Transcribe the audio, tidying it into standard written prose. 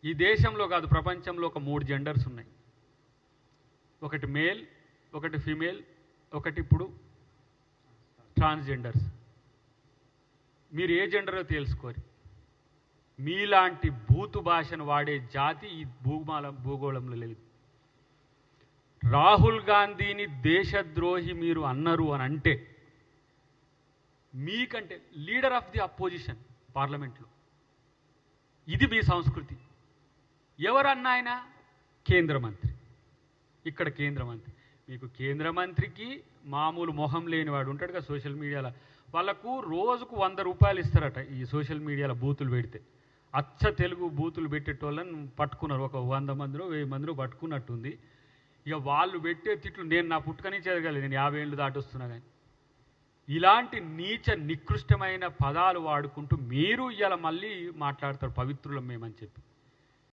ఈ దేశంలో కాదు ప్రపంచంలో ఒక 3 జెండర్స్ ఉన్నాయి. ఒకటి మేల్, ఒకటి ఫీమేల్, ఒకటి ఇప్పుడు ట్రాన్స్జెండర్స్. మీరు ఏ జెండరో తెలుసుకోరు. మీలాంటి బూతు భాషను వాడే జాతి ఈ భూగోళంలో లేదు. రాహుల్ గాంధీని దేశద్రోహి మీరు అన్నారు అని అంటే మీకంటే లీడర్ ఆఫ్ ది అపోజిషన్ పార్లమెంట్లో ఇది మీ సంస్కృతి. ఎవరన్నా ఆయన కేంద్ర మంత్రి, ఇక్కడ కేంద్ర మంత్రి. మీకు కేంద్ర మంత్రికి మామూలు మొహం లేనివాడు ఉంటాడు కదా సోషల్ మీడియాలో, వాళ్ళకు రోజుకు 100 రూపాయలు ఇస్తారట ఈ సోషల్ మీడియాలో బూతులు పెడితే. అచ్చ తెలుగు బూతులు పెట్టేటోళ్ళని పట్టుకున్నారు, ఒక 100 మందిలో 1000 మందిలో పట్టుకున్నట్టుంది. ఇక వాళ్ళు పెట్టే తిట్లు నేను నా పుట్టుకని చదవగలేదు, నేను 50 ఏళ్ళు దాటొస్తున్నా. కానీ ఇలాంటి నీచ నికృష్టమైన పదాలు వాడుకుంటూ మీరు ఇవాళ మళ్ళీ మాట్లాడతారు పవిత్రులం మేమని చెప్పి.